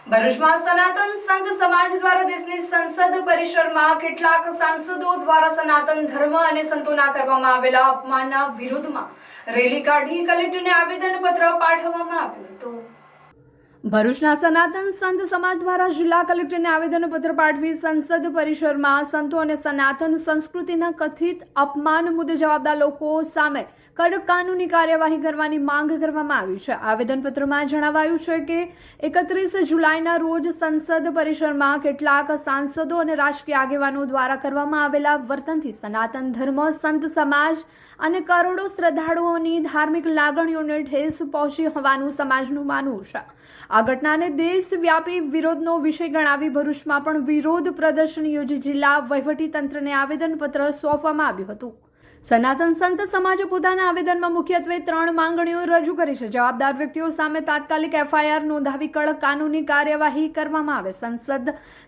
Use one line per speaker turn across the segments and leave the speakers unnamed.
ભરૂચમાં સનાતન સંત સમાજ દ્વારા દેશની સંસદ પરિસરમાં કેટલાક સાંસદો દ્વારા સનાતન ધર્મ અને સંતોના કરવામાં આવેલા અપમાનના વિરોધમાં રેલી કાઢી કલેક્ટરને આવેદનપત્ર પાઠવવામાં આવ્યું હતું। ભરૂચના સનાતન સંત સમાજ દ્વારા જિલ્લા કલેક્ટરને આવેદનપત્ર પાઠવી સંસદ પરિસરમાં સંતો અને સનાતન સંસ્કૃતિના કથિત અપમાન મુદ્દે જવાબદાર લોકો સામે કડક કાનૂની કાર્યવાહી કરવાની માંગ કરવામાં આવી છે। આવેદનપત્રમાં જણાવાયું છે કે 31 જુલાઈના રોજ સંસદ પરિસરમાં કેટલાક સાંસદો અને રાજકીય આગેવાનો દ્વારા કરવામાં આવેલા વર્તનથી સનાતન ધર્મ સંત સમાજ અને કરોડો શ્રદ્ધાળુઓની ધાર્મિક લાગણીઓને ઠેસ પહોંચી હોવાનું સમાજનું માનવું છે। આ ઘટનાને દેશવ્યાપી વિરોધનો વિષય ગણાવી ભરૂચમાં પણ વિરોધ પ્રદર્શન યોજી જિલ્લા વહીવટીતંત્રને આવેદનપત્ર સોંપવામાં આવ્યું હતું। સનાતન સંત સમાજે પોતાના આવેદનમાં મુખ્યત્વે 3 માંગણીઓ રજૂ કરી છે। જવાબદાર વ્યક્તિઓ સામે તાત્કાલિક FIR નોંધાવી કડક કાનૂની કાર્યવાહી કરવામાં આવે, સંસદ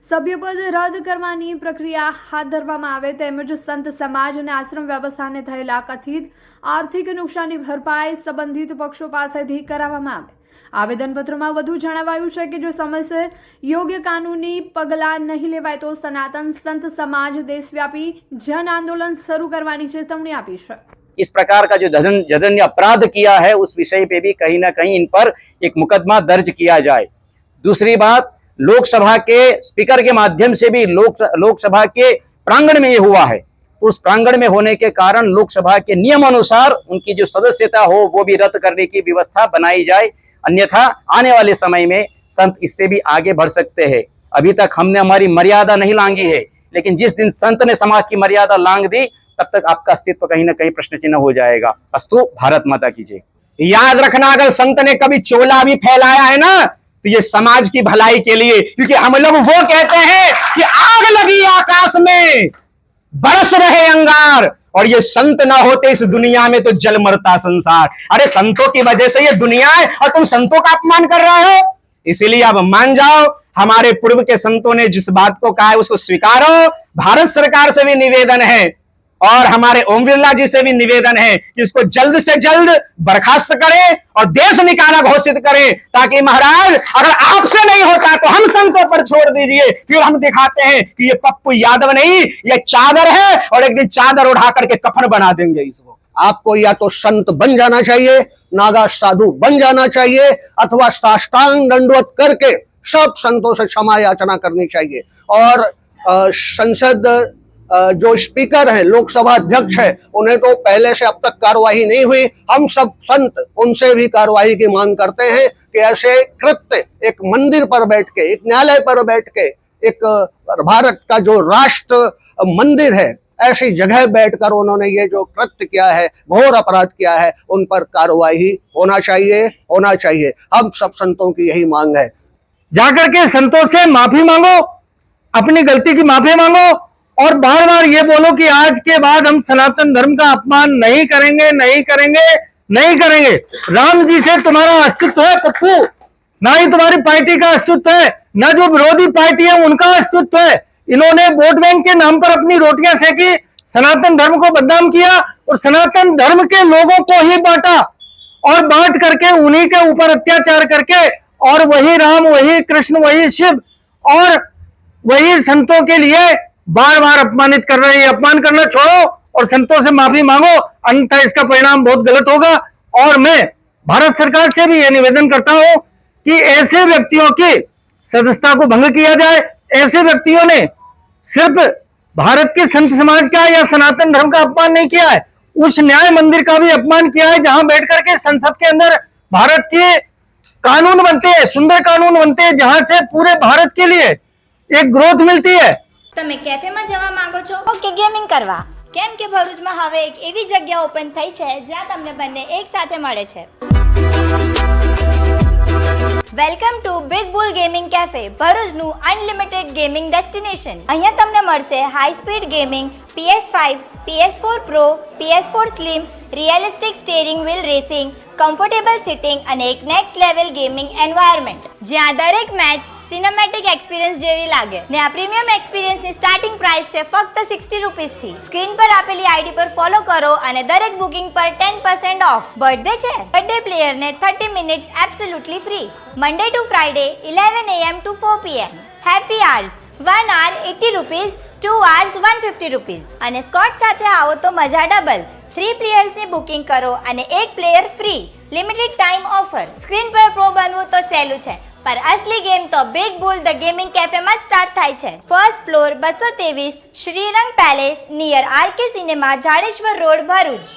સભ્યપદ રદ કરવાની પ્રક્રિયા હાથ ધરવામાં આવે તેમજ સંત સમાજ અને આશ્રમ વ્યવસ્થાને થયેલા કથિત આર્થિક નુકસાનની ભરપાઈ સંબંધિત પક્ષો પાસેથી કરાવવામાં આવે। આવેદનપત્રમાં વધુ જણાવાયું છે કે જો સમયસર યોગ્ય કાનૂની પગલાં નહીં લેવાય તો સનાતન સંત સમાજ દેશવ્યાપી જન आंदोलन शुरू करवानी चेतावनी आपी है।
इस प्रकार का जो जघन्य अपराध किया है उस विषय पे भी कहीं ना कहीं इन पर एक मुकदमा दर्ज किया जाए। दूसरी बात, लोकसभा के स्पीकर के माध्यम से भी लोकसभा के प्रांगण में ये हुआ है। उस प्रांगण में होने के कारण लोकसभा के नियम अनुसार उनकी जो सदस्यता हो वो भी रद्द करने की व्यवस्था बनाई जाए, अन्यथा आने वाले समय में संत इससे भी आगे बढ़ सकते हैं। अभी तक हमने हमारी मर्यादा नहीं लांगी है, लेकिन जिस दिन संत ने समाज की मर्यादा लांग दी तब तक आपका अस्तित्व कहीं ना कहीं प्रश्न चिन्ह हो जाएगा। अस्तु, भारत माता की जय।
याद रखना, अगर संत ने कभी चोला भी फैलाया है ना तो ये समाज की भलाई के लिए, क्योंकि हम लोग वो कहते हैं कि आग लगी आकाश में बरस रहे अंगार और ये संत ना होते इस दुनिया में तो जल मरता संसार। अरे संतों की वजह से ये दुनिया है और तुम संतों का अपमान कर रहे हो, इसीलिए अब मान जाओ। हमारे पूर्व के संतों ने जिस बात को कहा है उसको स्वीकारो। भारत सरकार से भी निवेदन है और हमारे ओम बिरला जी से भी निवेदन है कि इसको जल्द से जल्द बर्खास्त करें और देश निकाला घोषित करें, ताकि महाराज अगर आपसे नहीं होता तो हम संतों पर छोड़ दीजिए, फिर हम दिखाते हैं कि ये पप्पू यादव नहीं, ये चादर है और एक दिन चादर उठा करके कफन बना देंगे इसको। आपको या तो संत बन जाना चाहिए, नागा साधु बन जाना चाहिए, अथवा साष्टांग दंडवत करके सब संतों से क्षमा याचना करनी चाहिए। और संसद जो स्पीकर है, लोकसभा अध्यक्ष है, उन्हें तो पहले से अब तक कार्रवाई नहीं हुई। हम सब संत उनसे भी कार्रवाई की मांग करते हैं कि ऐसे कृत्य एक मंदिर पर बैठ के, एक न्यायालय पर बैठ के, एक भारत का जो राष्ट्र मंदिर है ऐसी जगह बैठकर उन्होंने ये जो कृत्य किया है, घोर अपराध किया है, उन पर कार्रवाई होना चाहिए। हम सब संतों की यही मांग है।
जाकर के संतों से माफी मांगो, अपनी गलती की माफी मांगो और बार बार ये बोलो कि आज के बाद हम सनातन धर्म का अपमान नहीं करेंगे, नहीं करेंगे, नहीं करेंगे। राम जी से तुम्हारा अस्तित्व है पप्पू, ना ही तुम्हारी पार्टी का अस्तित्व है, ना जो विरोधी पार्टी है उनका अस्तित्व है। इन्होंने वोट बैंक के नाम पर अपनी रोटियां सेकी, सनातन धर्म को बदनाम किया और सनातन धर्म के लोगों को ही बांटा और बांट करके उन्हीं के ऊपर अत्याचार करके और वही राम, वही कृष्ण, वही शिव और वही संतों के लिए बार बार अपमानित कर रहे हैं। अपमान करना छोड़ो और संतों से माफी मांगो, अन्यथा इसका परिणाम बहुत गलत होगा। और मैं भारत सरकार से भी यह निवेदन करता हूं कि ऐसे व्यक्तियों की सदस्यता को भंग किया जाए। ऐसे व्यक्तियों ने सिर्फ भारत के संत समाज का या सनातन धर्म का अपमान नहीं किया है, उस न्याय मंदिर का भी अपमान किया है, जहां बैठ करके संसद के अंदर भारत के कानून बनते हैं, सुंदर कानून बनते हैं, जहां से पूरे भारत के लिए एक ग्रोथ मिलती है।
તમે કેફેમાં જવા માંગો છો કે ગેમિંગ કરવા? કેમ કે ભરૂચમાં હવે એક એવી જગ્યા ઓપન થઈ છે જ્યાં તમને બંને એક સાથે મળે છે। Welcome to Big Bull gaming cafe, ભરૂચનું અનલિમિટેડ ગેમિંગ ડેસ્ટિનેશન। અહીંયા તમને મળશે high speed gaming, PS5, PS4 Pro, PS4 Slim, realistic steering wheel racing, comfortable seating અને એક નેક્સ્ટ લેવલ ગેમિંગ એન્વાયરમેન્ટ જ્યાં દરેક મેચ સિનેમેટિક એક્સપિરિયન્સ જેવી લાગે ને આ પ્રીમિયમ એક્સપિરિયન્સની સ્ટાર્ટિંગ પ્રાઇસ છે ફક્ત 60 રૂપીસથી. સ્ક્રીન પર આપેલી આઈડી પર ફોલો કરો અને દરેક બુકિંગ પર 10% ઓફ. બર્થડે છે, બર્થડે પ્લેયરને 30 minutes absolutely free. Monday to Friday 11 AM to 4 PM. Happy hours 1 hour 80 rupees, 2 hours 150 rupees અને સ્કોટ સાથે આવો તો મજા ડબલ. 3 પ્લેયર્સની બુકિંગ કરો અને 1 player free. Limited time offer. Screen પર પ્રો બનવું તો સહેલું છે, પર અસલી ગેમ તો બિગ બુલ ધ ગેમિંગ કેફેમાં સ્ટાર્ટ થાય છે. First floor 223 Shrirang Palace near RK Cinema, Jadeshwar Road, Bharuch.